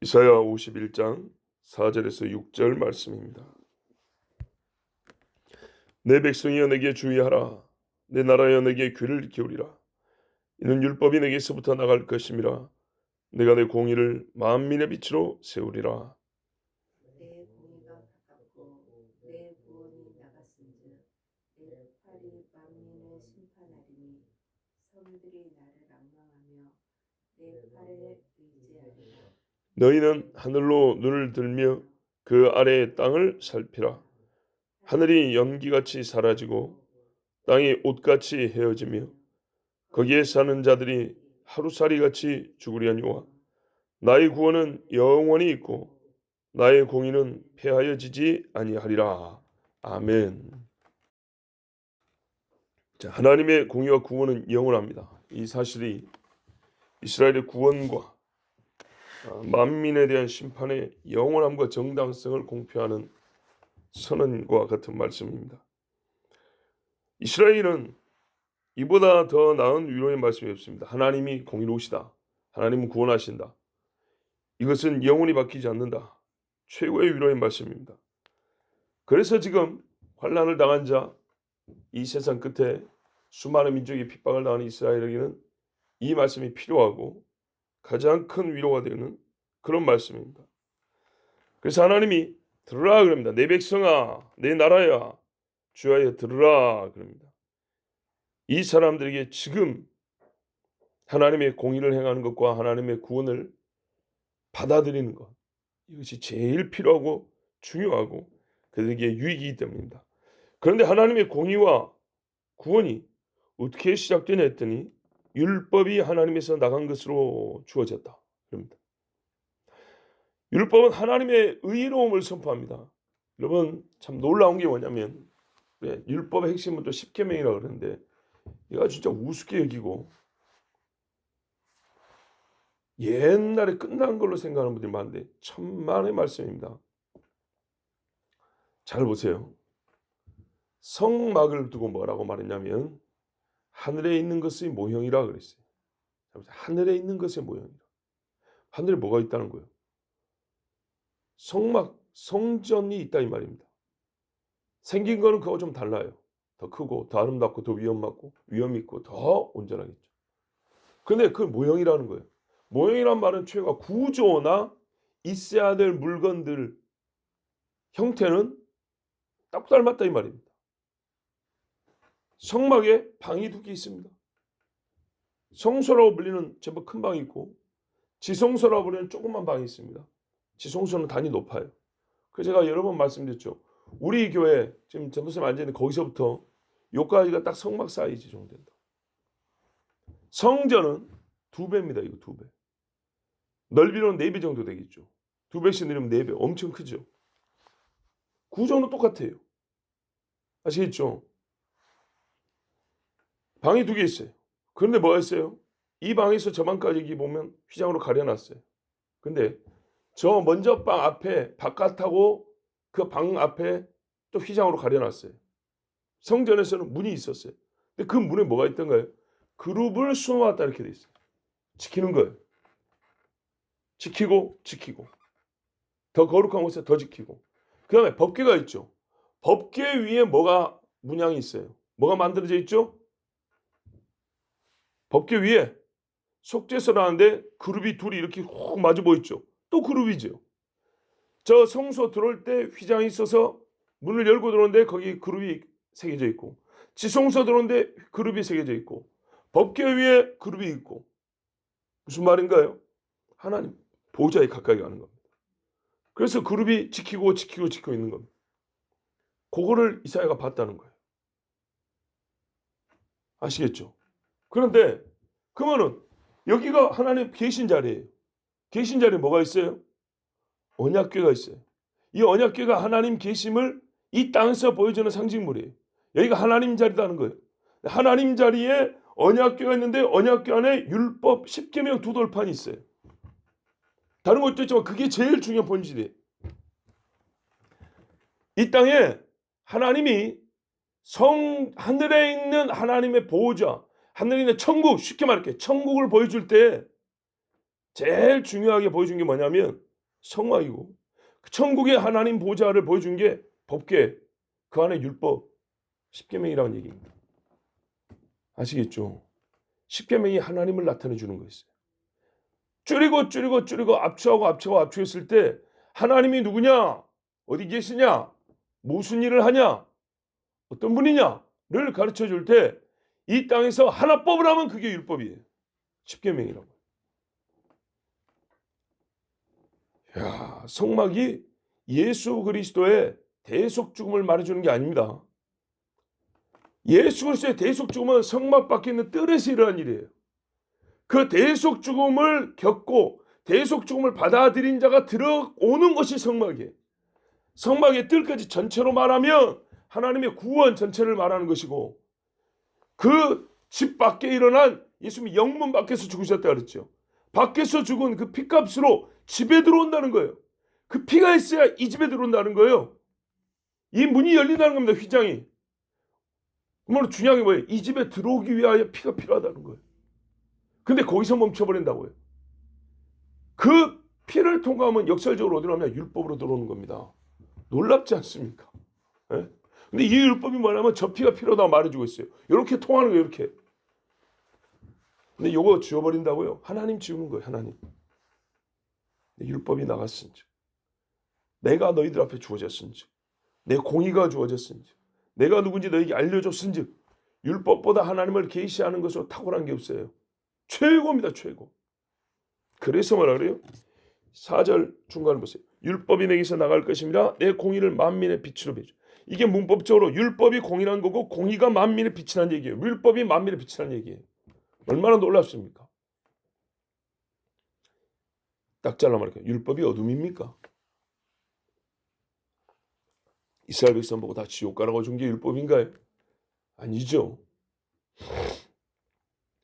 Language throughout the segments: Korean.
이사야 51장 4절에서 6절 말씀입니다. 내 백성이여 내게 주의하라. 내 나라여 내게 귀를 기울이라. 이는 율법이 내게서부터 나갈 것임이라. 내가 내 공의를 만민의 빛으로 세우리라. 내 공의가 가깝고 내 구원이 나갔은즉 내 팔이 만민을 심판하리니 성들이 나를 앙망하며 내 팔에 의지하리라. 너희는 하늘로 눈을 들며 그 아래의 땅을 살피라. 하늘이 연기같이 사라지고 땅이 옷같이 헤어지며 거기에 사는 자들이 하루살이같이 죽으려니와 나의 구원은 영원히 있고 나의 공의는 폐하여지지 아니하리라. 아멘. 자, 하나님의 공의와 구원은 영원합니다. 이 사실이 이스라엘의 구원과 만민에 대한 심판의 영원함과 정당성을 공표하는 선언과 같은 말씀입니다. 이스라엘은 이보다 더 나은 위로의 말씀이 없습니다. 하나님이 공의로우시다. 하나님은 구원하신다. 이것은 영원히 바뀌지 않는다. 최고의 위로의 말씀입니다. 그래서 지금 환난을 당한 자, 이 세상 끝에 수많은 민족이 핍박을 당하는 이스라엘에게는 이 말씀이 필요하고 가장 큰 위로가 되는 그런 말씀입니다. 그래서 하나님이 들으라 그럽니다. 내 백성아, 내 나라야, 주하여 들으라 그럽니다. 이 사람들에게 지금 하나님의 공의를 행하는 것과 하나님의 구원을 받아들이는 것, 이것이 제일 필요하고 중요하고 그들에게 유익이기 때문입니다. 그런데 하나님의 공의와 구원이 어떻게 시작되냐 했더니 율법이 하나님에서 나간 것으로 주어졌다 그럽니다. 율법은 하나님의 의로움을 선포합니다. 여러분 참 놀라운 게 뭐냐면 율법의 핵심은 또 십계명이라고 그러는데 이거 진짜 우습게 여기고 옛날에 끝난 걸로 생각하는 분들이 많은데 천만의 말씀입니다. 잘 보세요. 성막을 두고 뭐라고 말했냐면 하늘에 있는 것의 모형이라 그랬어요. 하늘에 있는 것의 모형이라. 하늘에 뭐가 있다는 거예요? 성막, 성전이 있다 이 말입니다. 생긴 거는 그거 좀 달라요. 더 크고 더 아름답고 더 위험 있고 더 온전하겠죠. 근데 그 모형이라는 거예요. 모형이란 말은 최가 구조나 있어야 될 물건들 형태는 딱 닮았다 이 말입니다. 성막에 방이 두 개 있습니다. 성소라고 불리는 제법 큰 방이 있고 지성소라고 불리는 조그만 방이 있습니다. 지성소는 단위 높아요. 그래서 제가 여러 번 말씀드렸죠. 우리 교회 지금 전도사님 앉아있는 거기서부터 여기까지가 딱 성막 사이즈 정도 된다. 성전은 2배입니다. 이거 2배. 넓이로는 4배 정도 되겠죠. 2배씩 늘리면 4배. 엄청 크죠. 구조는 똑같아요. 아시겠죠? 방이 2개 있어요. 그런데 뭐가 있어요? 이 방에서 저 방까지 여기 보면 휘장으로 가려놨어요. 근데 저 먼저 방 앞에 바깥하고 그 방 앞에 또 휘장으로 가려놨어요. 성전에서는 문이 있었어요. 근데 그 문에 뭐가 있던가요? 그룹을 수놓았다 이렇게 돼 있어요. 지키는 거예요. 지키고 더 거룩한 곳에 더 지키고 그 다음에 법궤가 있죠. 법궤 위에 뭐가 문양이 있어요. 뭐가 만들어져 있죠? 법궤 위에 속죄서라는데 그룹이 둘이 이렇게 훅 마주 보였죠. 또 그룹이죠. 저 성소 들어올 때 휘장이 있어서 문을 열고 들어오는데 거기 그룹이 새겨져 있고 지성소 들어오는데 그룹이 새겨져 있고 법궤 위에 그룹이 있고 무슨 말인가요? 하나님 보좌에 가까이 가는 겁니다. 그래서 그룹이 지키고 있는 겁니다. 그거를 이사야가 봤다는 거예요. 아시겠죠? 그런데 그러면은 여기가 하나님 계신 자리예요. 계신 자리에 뭐가 있어요? 언약궤가 있어요. 이 언약궤가 하나님 계심을 이 땅에서 보여주는 상징물이에요. 여기가 하나님 자리라는 거예요. 하나님 자리에 언약궤가 있는데 언약궤 안에 율법 10계명 2돌판이 있어요. 다른 것도 있지만 그게 제일 중요한 본질이에요. 이 땅에 하나님이 하늘에 있는 하나님의 보호자, 하늘에 있는 천국, 쉽게 말할게 천국을 보여줄 때 제일 중요하게 보여준 게 뭐냐면 성막이고 천국의 하나님 보좌를 보여준 게 법궤, 그 안에 율법, 십계명이라는 얘기입니다. 아시겠죠? 십계명이 하나님을 나타내 주는 거였어요. 줄이고 압축했을 때 하나님이 누구냐? 어디 계시냐? 무슨 일을 하냐? 어떤 분이냐를 가르쳐 줄 때 이 땅에서 하나 뽑으라면 그게 율법이에요. 십계명이라고. 야, 성막이 예수 그리스도의 대속 죽음을 말해주는 게 아닙니다. 예수 그리스도의 대속 죽음은 성막 밖에 있는 뜰에서 일어난 일이에요. 그 대속 죽음을 겪고 대속 죽음을 받아들인 자가 들어오는 것이 성막이에요. 성막의 뜰까지 전체로 말하면 하나님의 구원 전체를 말하는 것이고, 그 집 밖에 일어난 예수님이 영문 밖에서 죽으셨다 그랬죠. 밖에서 죽은 그 피값으로 집에 들어온다는 거예요. 그 피가 있어야 이 집에 들어온다는 거예요. 이 문이 열린다는 겁니다. 휘장이. 그러면 중요한 게 뭐예요? 이 집에 들어오기 위하여 피가 필요하다는 거예요. 근데 거기서 멈춰버린다고요. 그 피를 통과하면 역설적으로 어디로 가면 율법으로 들어오는 겁니다. 놀랍지 않습니까? 예? 근데 이 율법이 뭐냐면 저 피가 필요하다고 말해주고 있어요. 이렇게 통하는 거예요. 이렇게. 근데 이거 지워버린다고요? 하나님 지우는 거예요. 하나님. 율법이 나갔은지, 내가 너희들 앞에 주어졌은지, 내 공의가 주어졌은지, 내가 누군지 너에게 알려줬은지, 율법보다 하나님을 계시하는 것으로 탁월한 게 없어요. 최고입니다. 최고. 그래서 뭐라 그래요? 4절 중간을 보세요. 율법이 내게서 나갈 것입니다. 내 공의를 만민의 빛으로 비춰. 이게 문법적으로 율법이 공의란 거고 공의가 만민의 빛이라는 얘기예요. 율법이 만민의 빛이라는 얘기예요. 얼마나 놀랍습니까? 딱 잘라 말할게요. 율법이 어둠입니까? 이스라엘 백성 보고 다 지옥 가라고 준 게 율법인가요? 아니죠.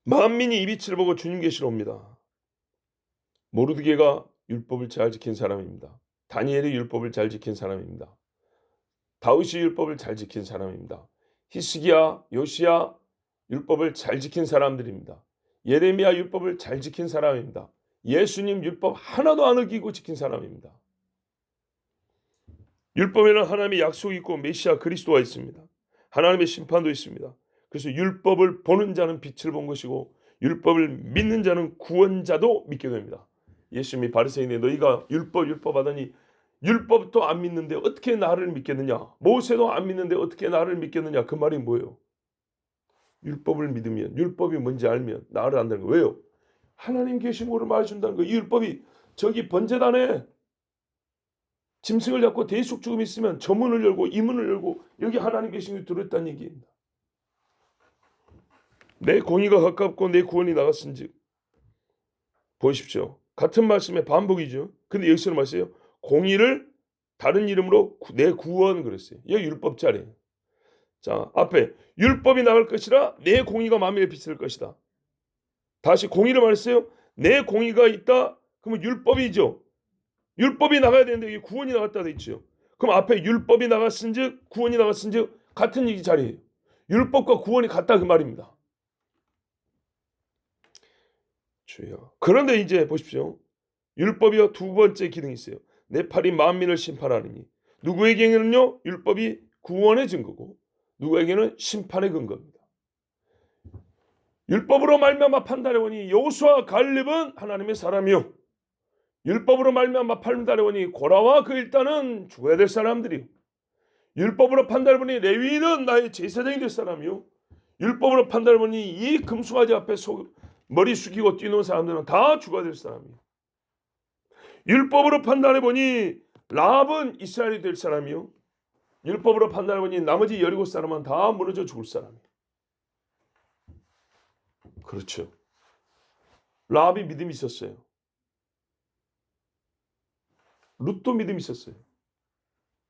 만민이 이 빛을 보고 주님 계시러 옵니다. 모르드게가 율법을 잘 지킨 사람입니다. 다니엘이 율법을 잘 지킨 사람입니다. 다윗이 율법을 잘 지킨 사람입니다. 히스기야, 요시야 율법을 잘 지킨 사람들입니다. 예레미야 율법을 잘 지킨 사람입니다. 예수님 율법 하나도 안 어기고 지킨 사람입니다. 율법에는 하나님의 약속이 있고 메시아 그리스도가 있습니다. 하나님의 심판도 있습니다. 그래서 율법을 보는 자는 빛을 본 것이고 율법을 믿는 자는 구원자도 믿게 됩니다. 예수님이 바리새인에 너희가 율법 하더니 율법도 안 믿는데 어떻게 나를 믿겠느냐? 모세도 안 믿는데 어떻게 나를 믿겠느냐? 그 말이 뭐예요? 율법을 믿으면, 율법이 뭔지 알면 나를 안다는 거예요. 왜요? 하나님 계심으로 말해준다는 거예요. 이 율법이 저기 번제단에 짐승을 잡고 대속 죽음이 있으면 저 문을 열고 이 문을 열고 여기 하나님 계심이 들어있다는 얘기입니다. 내 공의가 가깝고 내 구원이 나갔은즉. 보십시오. 같은 말씀의 반복이죠. 근데 여기서는 말씀이에요. 공의를 다른 이름으로 내 구원 그랬어요. 여기 율법자리예요. 자, 앞에 율법이 나갈 것이라 내 공의가 만민의 빛일 것이다. 다시 공의를 말했어요. 내 공의가 있다. 그러면 율법이죠. 율법이 나가야 되는데 여기 구원이 나갔다 돼 있죠. 그럼 앞에 율법이 나갔은즉 구원이 나갔은즉 같은 얘기 자리예요. 율법과 구원이 같다 그 말입니다. 주여. 그런데 이제 보십시오. 율법이요 두 번째 기능이 있어요. 내 팔이 만민을 심판하느니. 누구에게는요 율법이 구원의 증거고 누구에게는 심판의 근거입니다. 율법으로 말미암아 판단해보니 여호수아 갈렙은 하나님의 사람이요. 율법으로 말미암아 판단해보니 고라와 그 일단은 죽어야 될 사람들이요. 율법으로 판단해보니 레위인은 나의 제사장이 될 사람이요. 율법으로 판단해보니 이 금송아지 앞에 머리 숙이고 뛰는 사람들은 다 죽어야 될 사람이요. 율법으로 판단해보니 라합은 이스라엘이 될 사람이요. 율법으로 판단해보니 나머지 17사람은 다 무너져 죽을 사람이에요. 그렇죠. 라합이 믿음이 있었어요. 룻도 믿음이 있었어요.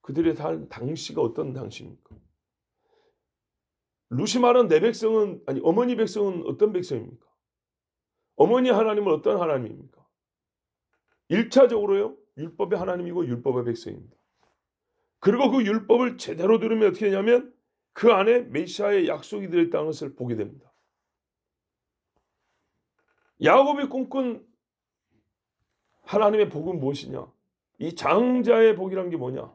그들의 당시가 어떤 당시입니까? 룻이 말한 내 백성은 아니 어머니 백성은 어떤 백성입니까? 어머니 하나님은 어떤 하나님입니까? 1차적으로요. 율법의 하나님이고 율법의 백성입니다. 그리고 그 율법을 제대로 들으면 어떻게 되냐면 그 안에 메시아의 약속이 들어있다는 것을 보게 됩니다. 야곱이 꿈꾼 하나님의 복은 무엇이냐? 이 장자의 복이란 게 뭐냐?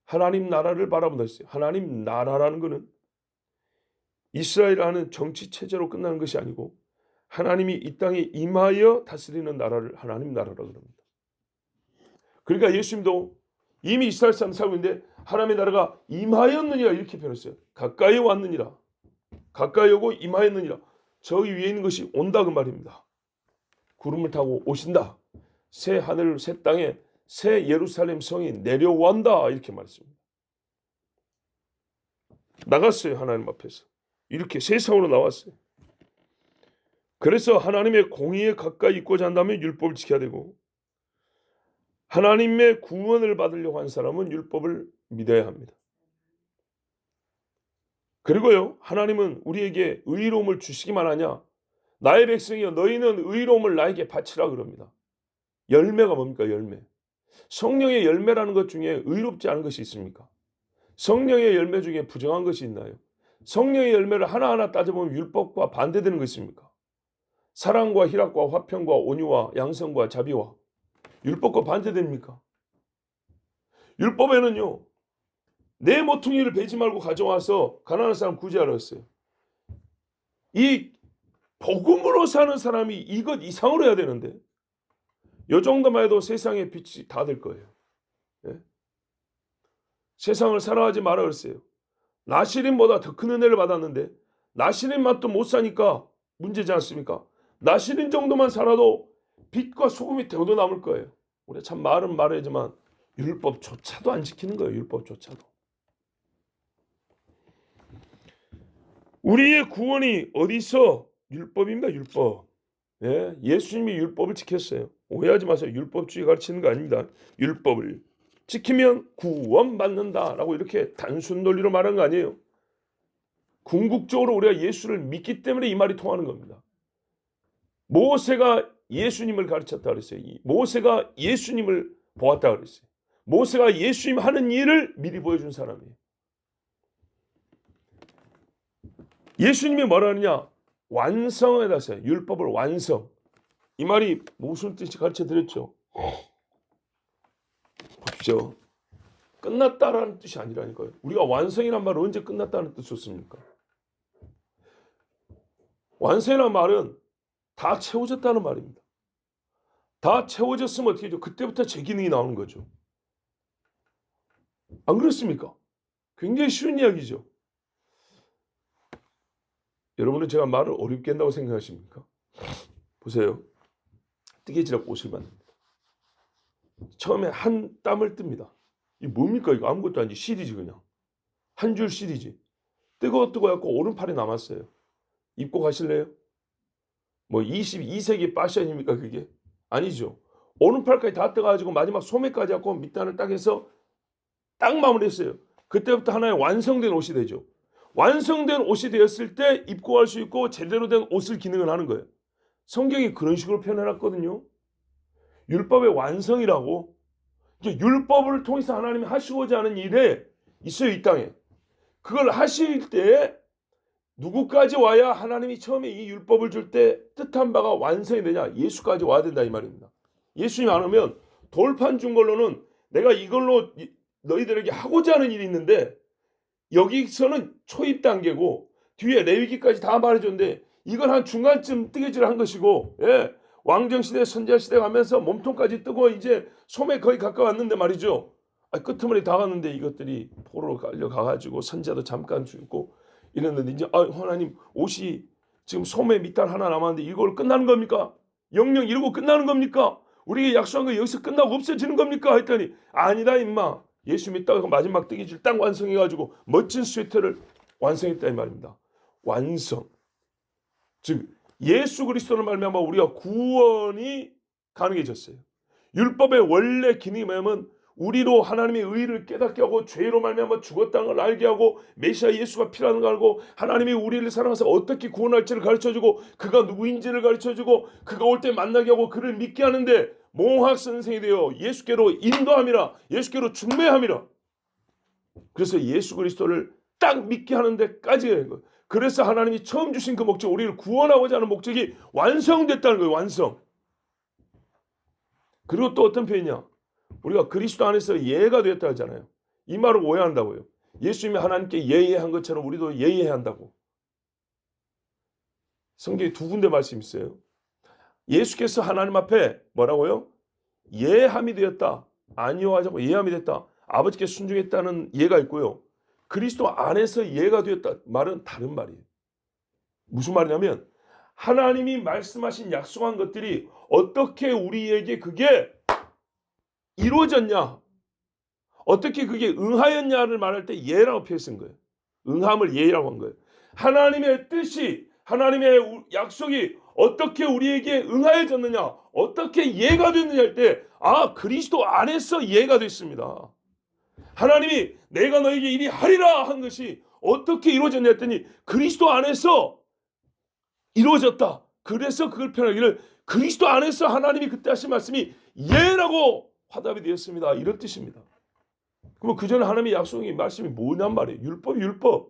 하나님 나라를 바라본다 했어요. 하나님 나라라는 것은 이스라엘이라는 정치 체제로 끝나는 것이 아니고 하나님이 이 땅에 임하여 다스리는 나라를 하나님 나라라고 합니다. 그러니까 예수님도 이미 이스라엘 사람 살고 있는데 하나님의 나라가 임하였느니라 이렇게 표현했어요. 가까이 왔느니라. 가까이 오고 임하였느니라. 저기 위에 있는 것이 온다 그 말입니다. 구름을 타고 오신다. 새 하늘 새 땅에 새 예루살렘 성이 내려온다 이렇게 말했습니다. 나갔어요. 하나님 앞에서. 이렇게 세상으로 나왔어요. 그래서 하나님의 공의에 가까이 있고자 한다면 율법을 지켜야 되고 하나님의 구원을 받으려고 한 사람은 율법을 믿어야 합니다. 그리고요. 하나님은 우리에게 의로움을 주시기만 하냐? 나의 백성이여 너희는 의로움을 나에게 바치라 그럽니다. 열매가 뭡니까? 열매. 성령의 열매라는 것 중에 의롭지 않은 것이 있습니까? 성령의 열매 중에 부정한 것이 있나요? 성령의 열매를 하나하나 따져보면 율법과 반대되는 것이 있습니까? 사랑과 희락과 화평과 온유와 양성과 자비와 율법과 반대됩니까? 율법에는요. 내 모퉁이를 베지 말고 가져와서 가난한 사람 구제하라 했어요. 이 복음으로 사는 사람이 이것 이상으로 해야 되는데 이 정도만 해도 세상의 빛이 다 될 거예요. 예? 세상을 사랑하지 말아 그랬어요. 나시린보다 더 큰 은혜를 받았는데 나시린 맛도 못 사니까 문제지 않습니까? 나시린 정도만 살아도 빛과 소금이 되어도 남을 거예요. 우리 참 말은 말하지만 율법조차도 안 지키는 거예요. 율법조차도. 우리의 구원이 어디서? 율법입니다. 율법. 예? 예수님이 율법을 지켰어요. 오해하지 마세요. 율법주의 가르치는 거 아닙니다. 율법을 지키면 구원받는다라고 이렇게 단순 논리로 말하는 거 아니에요. 궁극적으로 우리가 예수를 믿기 때문에 이 말이 통하는 겁니다. 모세가 예수님을 가르쳤다 그랬어요. 모세가 예수님을 보았다 그랬어요. 모세가 예수님 하는 일을 미리 보여준 사람이에요. 예수님이 뭐라 하느냐? 완성에다 써요. 율법을 완성. 이 말이 무슨 뜻인지 가르쳐 드렸죠. 보십시오. 끝났다라는 뜻이 아니라니까요. 우리가 완성이란 말은 언제 끝났다는 뜻 썼습니까? 완성이란 말은 다 채워졌다는 말입니다. 다 채워졌으면 어떻게 되죠? 그때부터 제 기능이 나오는 거죠. 안 그렇습니까? 굉장히 쉬운 이야기죠. 여러분은 제가 말을 어렵게 한다고 생각하십니까? 보세요. 뜨개질하고 옷을 만듭니다. 처음에 한 땀을 뜹니다. 이 뭡니까? 이거 아무것도 아니지. 실이지 그냥. 한 줄 실이지. 뜨거워갖고 오른팔에 남았어요. 입고 가실래요? 뭐 22세기 패션입니까 그게? 아니죠. 오른팔까지 다 떠가지고 마지막 소매까지 갖고 밑단을 딱 해서 딱 마무리했어요. 그때부터 하나의 완성된 옷이 되죠. 완성된 옷이 되었을 때 입고 갈 수 있고 제대로 된 옷을 기능을 하는 거예요. 성경이 그런 식으로 표현해놨거든요. 율법의 완성이라고. 율법을 통해서 하나님이 하시고자 하는 일에 있어요. 이 땅에. 그걸 하실 때 누구까지 와야 하나님이 처음에 이 율법을 줄 때 뜻한 바가 완성이 되냐? 예수까지 와야 된다 이 말입니다. 예수님 안 오면 돌판 준 걸로는 내가 이걸로 너희들에게 하고자 하는 일이 있는데 여기서는 초입 단계고 뒤에 레위기까지 다 말해줬는데 이건 한 중간쯤 뜨개질을 한 것이고 예, 왕정시대 선지자시대 가면서 몸통까지 뜨고 이제 소매 거의 가까웠는데 말이죠. 끄트머리 다 갔는데 이것들이 포로로 깔려가가지고 선지자도 잠깐 죽고 이랬는데 이제 하나님 옷이 지금 소매 밑단 하나 남았는데 이걸 끝나는 겁니까? 영영 이러고 끝나는 겁니까? 우리에게 약속한 거 여기서 끝나고 없어지는 겁니까? 했더니 아니다 임마. 예수 믿다가 마지막 뜨개질 딱 완성해가지고 멋진 스웨터를 완성했다 이 말입니다. 완성. 즉 예수 그리스도를 말미암아 우리가 구원이 가능해졌어요. 율법의 원래 기능이 뭐냐면 우리로 하나님의 의를 깨닫게 하고 죄로 말미암아 죽었다는 걸 알게 하고 메시아 예수가 필요한 걸 알고 하나님이 우리를 사랑해서 어떻게 구원할지를 가르쳐주고 그가 누구인지를 가르쳐주고 그가 올 때 만나게 하고 그를 믿게 하는데 몽학 선생이 되어 예수께로 인도함이라 예수께로 중매함이라. 그래서 예수 그리스도를 딱 믿게 하는 데까지 가는 거예요. 그래서 하나님이 처음 주신 그 목적 우리를 구원하고자 하는 목적이 완성됐다는 거예요. 완성. 그리고 또 어떤 표현이냐? 우리가 그리스도 안에서 예가 되었다 하잖아요. 이 말을 오해한다고요. 예수님이 하나님께 예의한 것처럼 우리도 예의해야 한다고. 성경에 두 군데 말씀 있어요. 예수께서 하나님 앞에 뭐라고요? 예함이 되었다. 아니요하자고 예함이 됐다. 아버지께 순종했다는 예가 있고요. 그리스도 안에서 예가 되었다. 말은 다른 말이에요. 무슨 말이냐면 하나님이 말씀하신 약속한 것들이 어떻게 우리에게 그게 이루어졌냐, 어떻게 그게 응하였냐를 말할 때 예라고 표현한 거예요. 응함을 예라고 한 거예요. 하나님의 뜻이, 하나님의 약속이 어떻게 우리에게 응하여졌느냐, 어떻게 예가 됐느냐 할 때, 아, 그리스도 안에서 예가 됐습니다. 하나님이 내가 너에게 이리 하리라 한 것이 어떻게 이루어졌냐 했더니 그리스도 안에서 이루어졌다. 그래서 그걸 표현하기를 그리스도 안에서 하나님이 그때 하신 말씀이 예라고 화답이 되었습니다. 이런 뜻입니다. 그럼 그 전에 하나님의 약속의 말씀이 뭐냔 말이에요. 율법.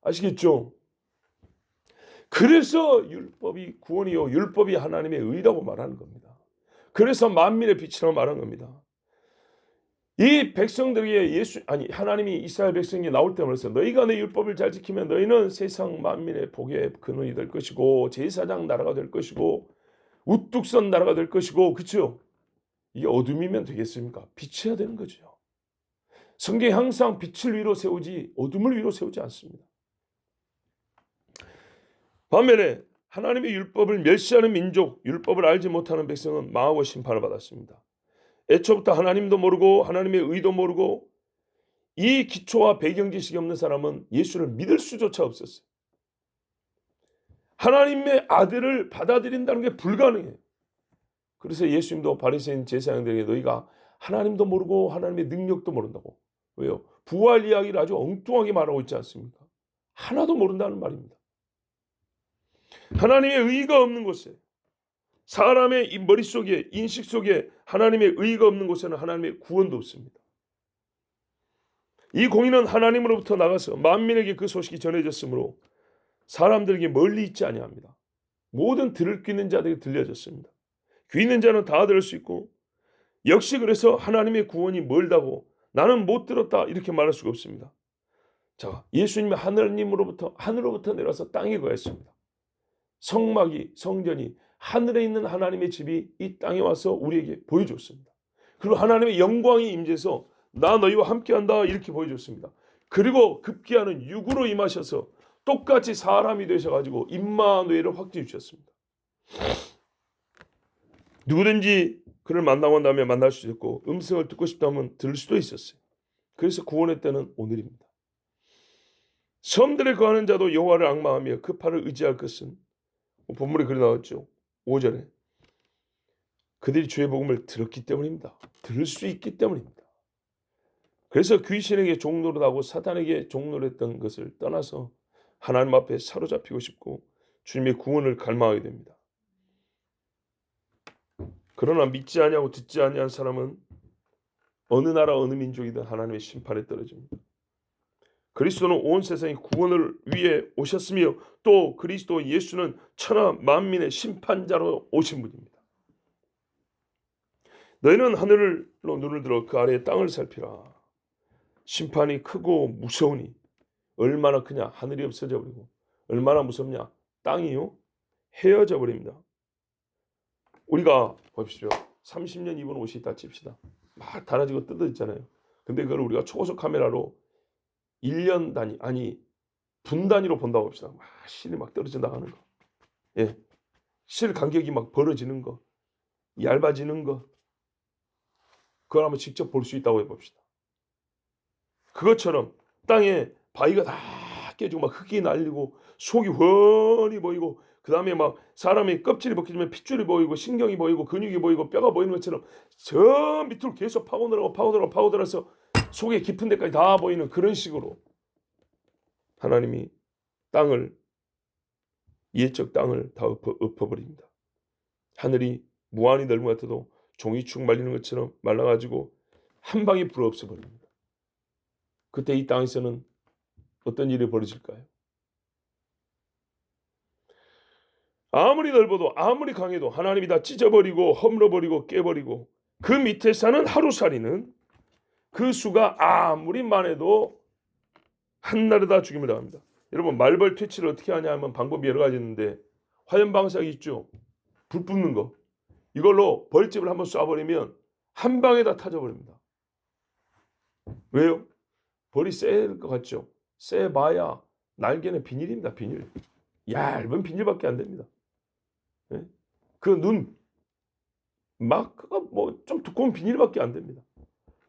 아시겠죠? 그래서 율법이 구원이요, 율법이 하나님의 의라고 말하는 겁니다. 그래서 만민의 빛이라고 말하는 겁니다. 이 백성들에게 하나님이 이스라엘 백성이 나올 때 말했어요. 너희가 내 율법을 잘 지키면 너희는 세상 만민의 복의 근원이 될 것이고 제사장 나라가 될 것이고 우뚝 선 나라가 될 것이고, 그렇죠? 이게 어둠이면 되겠습니까? 빛이어야 되는 거죠. 성경이 항상 빛을 위로 세우지 어둠을 위로 세우지 않습니다. 반면에 하나님의 율법을 멸시하는 민족, 율법을 알지 못하는 백성은 망하고 심판을 받았습니다. 애초부터 하나님도 모르고 하나님의 의도 모르고 이 기초와 배경 지식이 없는 사람은 예수를 믿을 수조차 없었어요. 하나님의 아들을 받아들인다는 게 불가능해요. 그래서 예수님도 바리새인 제사장들에게 너희가 하나님도 모르고 하나님의 능력도 모른다고. 왜요? 부활 이야기를 아주 엉뚱하게 말하고 있지 않습니까? 하나도 모른다는 말입니다. 하나님의 의가 없는 곳에, 사람의 이 머릿속에, 인식 속에 하나님의 의가 없는 곳에는 하나님의 구원도 없습니다. 이 공의는 하나님으로부터 나가서 만민에게 그 소식이 전해졌으므로 사람들에게 멀리 있지 아니합니다. 모든 들을 귀 있는 자들에게 들려졌습니다. 귀 있는 자는 다 들을 수 있고, 역시 그래서 하나님의 구원이 멀다고 나는 못 들었다 이렇게 말할 수가 없습니다. 자, 예수님이 하늘로부터 내려서 땅에 거했습니다. 성막이, 성전이, 하늘에 있는 하나님의 집이 이 땅에 와서 우리에게 보여줬습니다. 그리고 하나님의 영광이 임재해서 나 너희와 함께한다 이렇게 보여줬습니다. 그리고 급기야는 육으로 임하셔서 똑같이 사람이 되셔가지고 임마누엘을 확증해 주셨습니다. 누구든지 그를 만나고 난 다음에 만날 수 있고 음성을 듣고 싶다면 들을 수도 있었어요. 그래서 구원의 때는 오늘입니다. 섬들에 거하는 자도 여호와를 앙망하며 그 팔을 의지할 것은, 본문에 그리 나왔죠. 5절에 그들이 주의 복음을 들었기 때문입니다. 들을 수 있기 때문입니다. 그래서 귀신에게 종노릇하고 사탄에게 종노릇했던 것을 떠나서 하나님 앞에 사로잡히고 싶고 주님의 구원을 갈망하게 됩니다. 그러나 믿지 아니하고 듣지 아니한 사람은 어느 나라 어느 민족이든 하나님의 심판에 떨어집니다. 그리스도는 온 세상의 구원을 위해 오셨으며 또 그리스도 예수는 천하 만민의 심판자로 오신 분입니다. 너희는 하늘로 눈을 들어 그 아래의 땅을 살피라. 심판이 크고 무서우니 얼마나 크냐. 하늘이 없어져 버리고 얼마나 무섭냐. 땅이요 헤어져 버립니다. 우리가 보십시오. 30년 입은 옷이 있다 칩시다. 막 달아지고 뜯어졌잖아요. 근데 그걸 우리가 초고속 카메라로 1년 단위, 아니 분 단위로 본다고 봅시다. 막 실이 막 떨어져 나가는 거. 예. 실 간격이 막 벌어지는 거. 얇아지는 거. 그걸 한번 직접 볼 수 있다고 해봅시다. 그것처럼 땅에 바위가 다 깨지고 막 흙이 날리고 속이 훤히 보이고 그 다음에 막 사람의 껍질이 벗겨지면 핏줄이 보이고 신경이 보이고 근육이 보이고 뼈가 보이는 것처럼 저 밑으로 계속 파고들어서 속에 깊은 데까지 다 보이는 그런 식으로 하나님이 땅을, 예적 땅을 다 엎어버립니다. 하늘이 무한히 넓은 것 같아도 종이축 말리는 것처럼 말라가지고 한 방에 불어 없어버립니다. 그때 이 땅에서는 어떤 일이 벌어질까요? 아무리 넓어도 아무리 강해도 하나님이 다 찢어버리고 허물어버리고 깨버리고 그 밑에 사는 하루살이는 그 수가 아무리 많아도 한날에 다 죽임을 당합니다. 여러분 말벌 퇴치를 어떻게 하냐 하면 방법이 여러 가지 있는데 화염 방사기 있죠. 불 뿜는 거. 이걸로 벌집을 한번 쏴버리면 한 방에 다 타져버립니다. 왜요? 벌이 셀 것 같죠? 세봐야 날개는 비닐입니다. 비닐. 얇은 비닐밖에 안 됩니다. 예? 그 눈, 막 뭐 좀 두꺼운 비닐밖에 안 됩니다.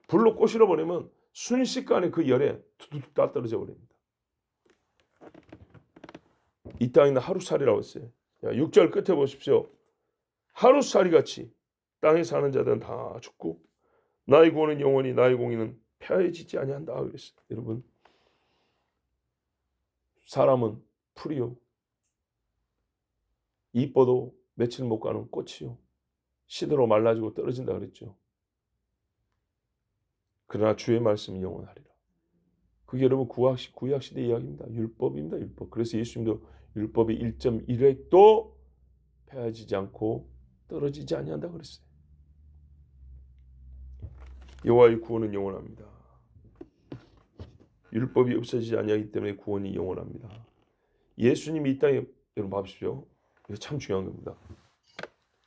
불로 꼬실어 버리면 순식간에 그 열에 두둑 다 떨어져 버립니다. 이 땅에 있는 하루살이라고 했어요. 6절 끝에 보십시오. 하루살이 같이 땅에 사는 자들은 다 죽고 나의 구원은 영원히 나의 공의는 폐하여지지 아니한다 그랬어요. 여러분 사람은 풀이요 이뻐도 며칠 못 가는 꽃이요 시들어 말라지고 떨어진다 그랬죠. 그러나 주의 말씀은 영원하리라. 그게 여러분 구약 시대 이야기입니다. 율법입니다. 율법. 그래서 예수님도 율법의 1.1획도 폐하지지 않고 떨어지지 아니한다 그랬어요. 여호와의 구원은 영원합니다. 율법이 없어지지 아니하기 때문에 구원이 영원합니다. 예수님이 이 땅에 여러분 봐보십시오. 이거 참 중요한 겁니다.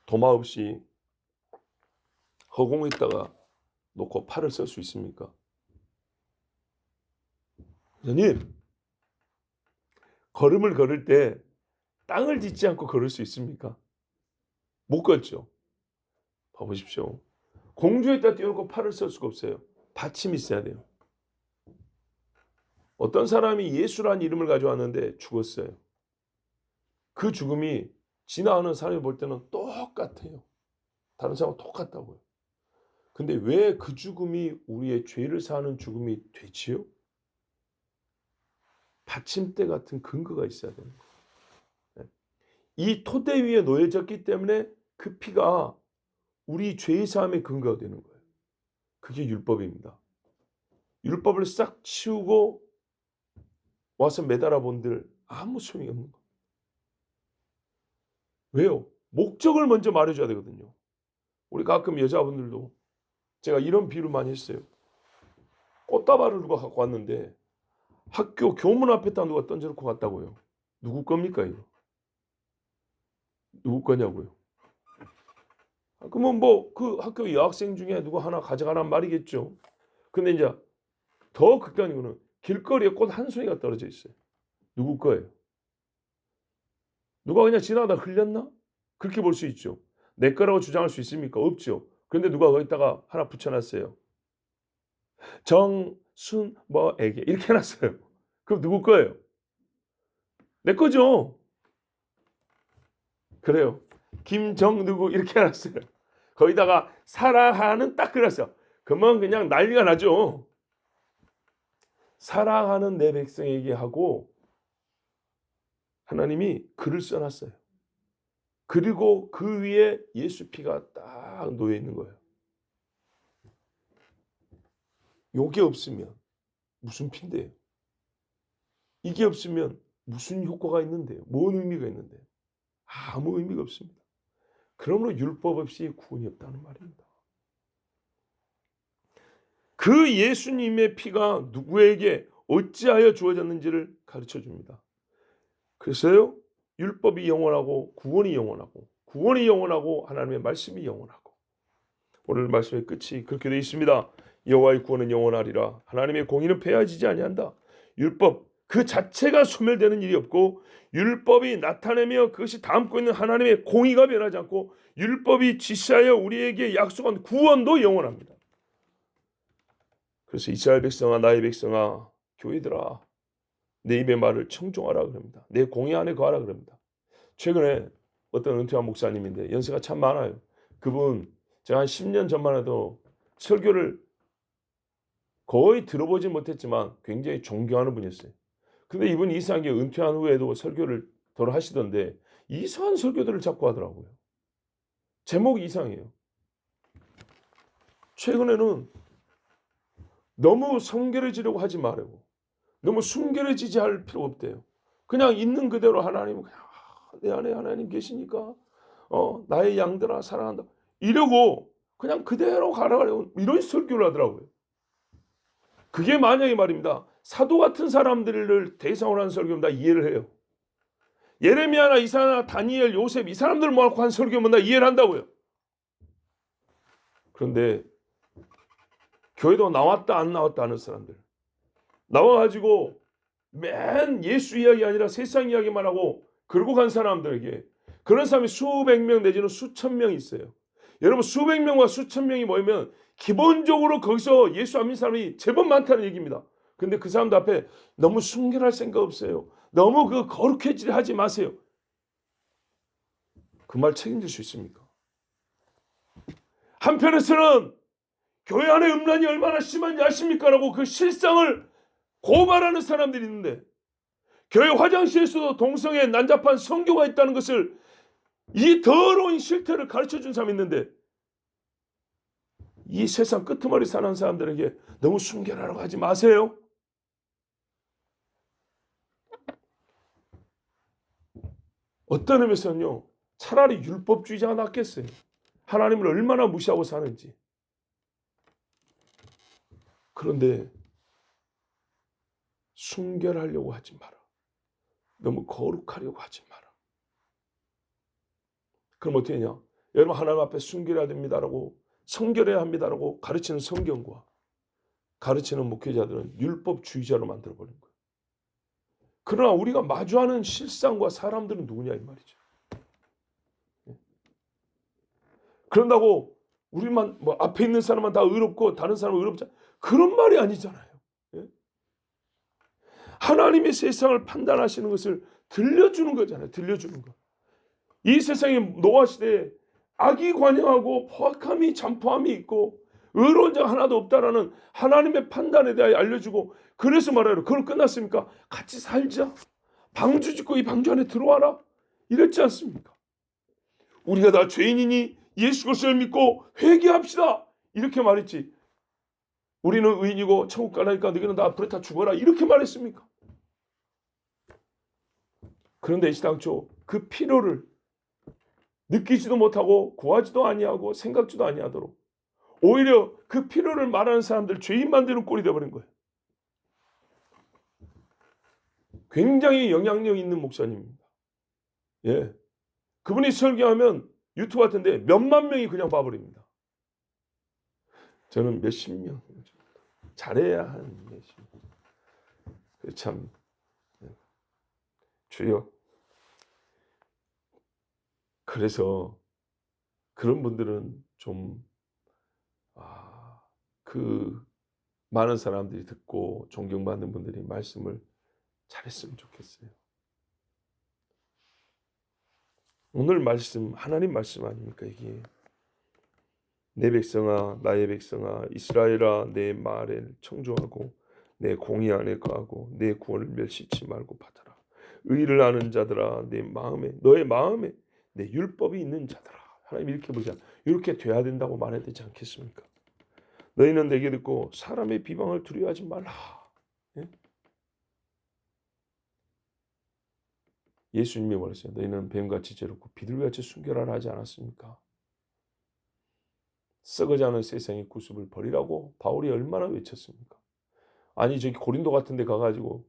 도마 없이 허공에다가 놓고 팔을 쓸 수 있습니까? 선생님, 걸음을 걸을 때 땅을 딛지 않고 걸을 수 있습니까? 못 걷죠. 봐보십시오. 공중에다 띄워놓고 팔을 쓸 수가 없어요. 받침이 있어야 돼요. 어떤 사람이 예수라는 이름을 가져왔는데 죽었어요. 그 죽음이 지나가는 사람이 볼 때는 똑같아요. 다른 사람하고 똑같다고요. 근데 왜 그 죽음이 우리의 죄를 사하는 죽음이 되지요? 받침대 같은 근거가 있어야 되는 거예요. 이 토대 위에 놓여졌기 때문에 그 피가 우리 죄의 사함의 근거가 되는 거예요. 그게 율법입니다. 율법을 싹 치우고 와서 매달아 본들 아무 소용이 없는 거예요. 왜요? 목적을 먼저 말해줘야 되거든요. 우리 가끔 여자분들도 제가 이런 비유를 많이 했어요. 꽃다발을 누가 갖고 왔는데 학교 교문 앞에다 누가 던져놓고 갔다고요. 누구 겁니까 이거? 누구 거냐고요? 그러면 뭐 그 학교 여학생 중에 누가 하나 가져가란 말이겠죠. 근데 이제 더 극단인 거는 길거리에 꽃 한 송이가 떨어져 있어요. 누구 거예요? 누가 그냥 지나가다 흘렸나? 그렇게 볼 수 있죠. 내 거라고 주장할 수 있습니까? 없죠. 그런데 누가 거기다가 하나 붙여놨어요. 정순뭐에게 이렇게 해놨어요. 그럼 누구 거예요? 내 거죠. 그래요. 김정 누구 이렇게 해놨어요. 거기다가 사랑하는 딱 그랬어. 그러면 그냥 난리가 나죠. 사랑하는 내 백성에게 하고 하나님이 글을 써놨어요. 그리고 그 위에 예수 피가 딱 놓여 있는 거예요. 요게 없으면 무슨 피인데요? 이게 없으면 무슨 효과가 있는데요? 뭔 의미가 있는데요? 아무 의미가 없습니다. 그러므로 율법 없이 구원이 없다는 말입니다. 그 예수님의 피가 누구에게 어찌하여 주어졌는지를 가르쳐 줍니다. 그래서요, 율법이 영원하고 구원이 영원하고 구원이 영원하고 하나님의 말씀이 영원하고 오늘 말씀의 끝이 그렇게 되어 있습니다. 여호와의 구원은 영원하리라. 하나님의 공의는 폐하지지 아니한다. 율법 그 자체가 소멸되는 일이 없고 율법이 나타내며 그것이 담고 있는 하나님의 공의가 변하지 않고 율법이 지시하여 우리에게 약속한 구원도 영원합니다. 그래서 이스라엘 백성아 나의 백성아 교회들아 내 입의 말을 청종하라 그럽니다. 내 공의 안에 거하라 그럽니다. 최근에 어떤 은퇴한 목사님인데 연세가 참 많아요. 그분 제가 한 10년 전만 해도 설교를 거의 들어보지 못했지만 굉장히 존경하는 분이었어요. 근데 이분이 이상하게 은퇴한 후에도 설교를 덜 하시던데 이상한 설교들을 자꾸 하더라고요. 제목이 이상해요. 최근에는 너무 성결해지려고 하지 말고 너무 순결해지지 할 필요 없대요. 그냥 있는 그대로 하나님 그냥 내 안에 하나님 계시니까 나의 양들아 사랑한다. 이러고 그냥 그대로 가라가려고 이런 설교를 하더라고요. 그게 만약에 말입니다. 사도 같은 사람들을 대상으로 한 설교면 나 이해를 해요. 예레미야나 이사야나 다니엘, 요셉 이 사람들 모아놓고 한 설교면 나 이해를 한다고요. 그런데 교회도 나왔다 안 나왔다 하는 사람들 나와가지고 맨 예수 이야기 아니라 세상 이야기만 하고 그러고 간 사람들에게 그런 사람이 수백 명 내지는 수천 명이 있어요. 여러분 수백 명과 수천 명이 모이면 기본적으로 거기서 예수 안 믿는 사람이 제법 많다는 얘기입니다. 근데 그 사람들 앞에 너무 순결할 생각 없어요. 너무 그 거룩해지려 하지 마세요. 그 말 책임질 수 있습니까? 한편에서는 교회 안에 음란이 얼마나 심한지 아십니까? 라고 그 실상을 고발하는 사람들이 있는데 교회 화장실에서도 동성애 난잡한 성교가 있다는 것을 이 더러운 실태를 가르쳐준 사람이 있는데 이 세상 끄트머리 사는 사람들에게 너무 순결하라고 하지 마세요. 어떤 의미에서는요. 차라리 율법주의자가 낫겠어요. 하나님을 얼마나 무시하고 사는지. 그런데 순결하려고 하지 마라. 너무 거룩하려고 하지 마라. 그럼 어떻게 하냐? 여러분 하나님 앞에 순결해야 됩니다라고 성결해야 합니다라고 가르치는 성경과 가르치는 목회자들은 율법주의자로 만들어버린 거예요. 그러나 우리가 마주하는 실상과 사람들은 누구냐 이 말이죠. 그런다고 우리만 뭐 앞에 있는 사람만 다 의롭고 다른 사람은 의롭지 않아. 그런 말이 아니잖아요. 예? 하나님의 세상을 판단하시는 것을 들려주는 거잖아요. 들려주는 거. 이 세상에 노아 시대에 악이 관영하고 포악함이 잠포함이 있고 의로운 자가 하나도 없다라는 하나님의 판단에 대하여 알려주고 그래서 말하러 그걸 끝났습니까? 같이 살자. 방주 짓고 이 방주 안에 들어와라. 이랬지 않습니까? 우리가 다 죄인이니 예수 그리스도를 믿고 회개합시다. 이렇게 말했지. 우리는 의인이고 천국 가라니까 너희는 다 불에 타 죽어라. 이렇게 말했습니까? 그런데 이시당초 그 필요를 느끼지도 못하고 구하지도 아니하고 생각지도 아니하도록 오히려 그 필요를 말하는 사람들 죄인 만드는 꼴이 되어버린 거예요. 굉장히 영향력 있는 목사님입니다. 예, 그분이 설교하면 유튜브 같은데 몇만 명이 그냥 봐버립니다. 저는 몇십 명 잘해야 하는 몇십 명. 참 주여. 그래서 그런 분들은 좀 그 많은 사람들이 듣고 존경받는 분들이 말씀을 잘했으면 좋겠어요. 오늘 말씀 하나님 말씀 아닙니까 이게. 내 백성아 나의 백성아 이스라엘아 내 말을 청종하고 내 공의 안에 거하고 내 구원을 멸시치 말고 받아라. 의를 아는 자들아 내 마음에 너의 마음에 내 율법이 있는 자들아. 하나님 이렇게 보자. 이렇게 돼야 된다고 말해야 되지 않겠습니까? 너희는 내게 듣고 사람의 비방을 두려워하지 말라. 예? 예수님이 말했어요. 너희는 뱀같이 죄롭고 비둘기같이 순결하라 하지 않았습니까? 썩어지 않은 세상의 구습을 버리라고 바울이 얼마나 외쳤습니까? 아니 저기 고린도 같은 데 가가지고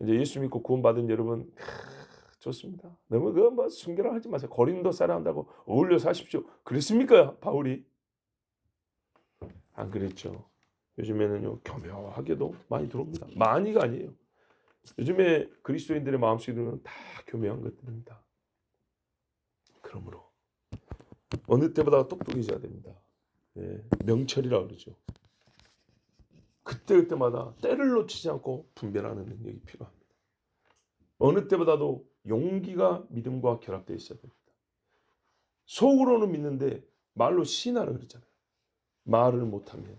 이제 예수 믿고 구원받은 여러분 좋습니다. 너무 그 뭐 순결하지 마세요. 고린도 사람들하고 어울려 사십시오. 그랬습니까? 바울이? 안 그랬죠. 요즘에는요 교묘하게도 많이 들어옵니다. 많이가 아니에요. 요즘에 그리스도인들의 마음속에 드는 다 교묘한 것들입니다. 그러므로 어느 때보다 똑똑해져야 됩니다. 예, 명철이라고 그러죠. 그때마다 때를 놓치지 않고 분별하는 능력이 필요합니다. 어느 때보다도 용기가 믿음과 결합되어 있어야 됩니다. 속으로는 믿는데 말로 시인하라 그러잖아요. 말을 못하면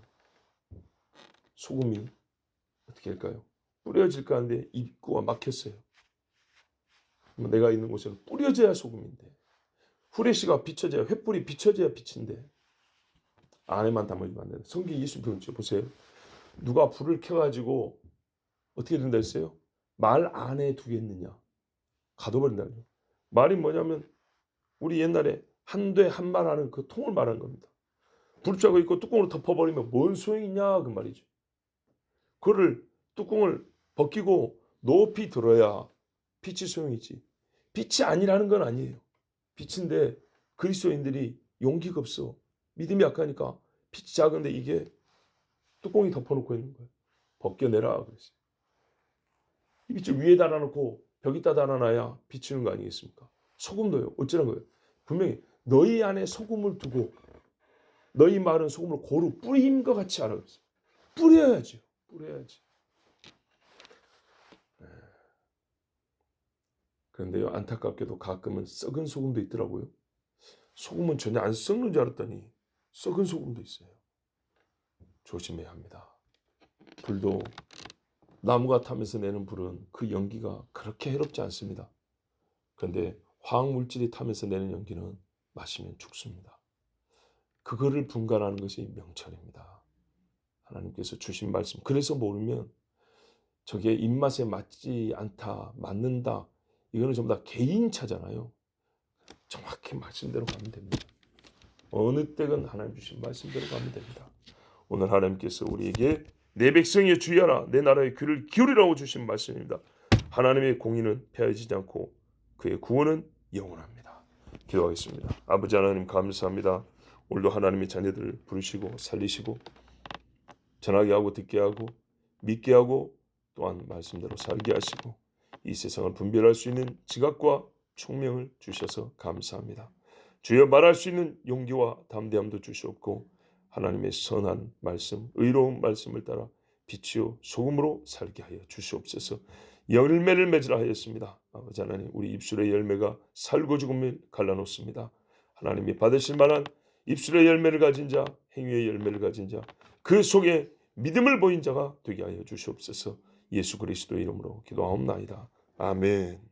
소금이 어떻게 할까요? 뿌려질까 하는데 입구가 막혔어요. 내가 있는 곳에는 뿌려져야 소금인데 후레쉬가 비춰져야 횃불이 비춰져야 빛인데 안에만 담아지면 안 돼요. 성경 예수 배우죠. 보세요. 누가 불을 켜가지고 어떻게 된다 했어요? 말 안에 두겠느냐? 가둬버린다고요. 말이 뭐냐면 우리 옛날에 한 돼 한 말 하는 그 통을 말하는 겁니다. 불자가 있고 뚜껑으로 덮어버리면 뭔 소용이 있냐 그 말이죠. 그거를 뚜껑을 벗기고 높이 들어야 빛이 소용이지. 빛이 아니라는 건 아니에요. 빛인데 그리스도인들이 용기가 없어. 믿음이 약하니까 빛이 작은데 이게 뚜껑이 덮어놓고 있는 거예요. 벗겨내라 그랬어요. 이 빛을 위에 달아놓고 벽에다 달아놔야 비추는 거 아니겠습니까? 소금도요. 어쩌란 거예요? 분명히 너희 안에 소금을 두고 너희 말은 소금을 고루 뿌린 것 같이 하라 그랬어요. 뿌려야죠. 뿌려야지. 그런데요, 안타깝게도 가끔은 썩은 소금도 있더라고요. 소금은 전혀 안 썩는 줄 알았더니 썩은 소금도 있어요. 조심해야 합니다. 불도 나무가 타면서 내는 불은 그 연기가 그렇게 해롭지 않습니다. 그런데 화학물질이 타면서 내는 연기는 마시면 죽습니다. 그거를 분간하는 것이 명철입니다. 하나님께서 주신 말씀. 그래서 모르면 저게 입맛에 맞지 않다, 맞는다. 이거는 전부 다 개인차잖아요. 정확히 말씀대로 가면 됩니다. 어느 때건 하나님 주신 말씀대로 가면 됩니다. 오늘 하나님께서 우리에게 내 백성이여 주의하라 내 나라의 귀를 기울이라고 주신 말씀입니다. 하나님의 공의는 폐하여지지 않고 그의 구원은 영원합니다. 기도하겠습니다. 아버지 하나님 감사합니다. 오늘도 하나님의 자녀들을 부르시고 살리시고 전하게 하고 듣게 하고 믿게 하고 또한 말씀대로 살게 하시고 이 세상을 분별할 수 있는 지각과 총명을 주셔서 감사합니다. 주여 말할 수 있는 용기와 담대함도 주시옵고 하나님의 선한 말씀, 의로운 말씀을 따라 빛이요 소금으로 살게 하여 주시옵소서. 열매를 맺으라 하였습니다. 아버지 하나님, 우리 입술의 열매가 살고 죽음을 갈라놓습니다. 하나님이 받으실 만한 입술의 열매를 가진 자, 행위의 열매를 가진 자, 그 속에 믿음을 보인 자가 되게 하여 주시옵소서. 예수 그리스도의 이름으로 기도하옵나이다. 아멘.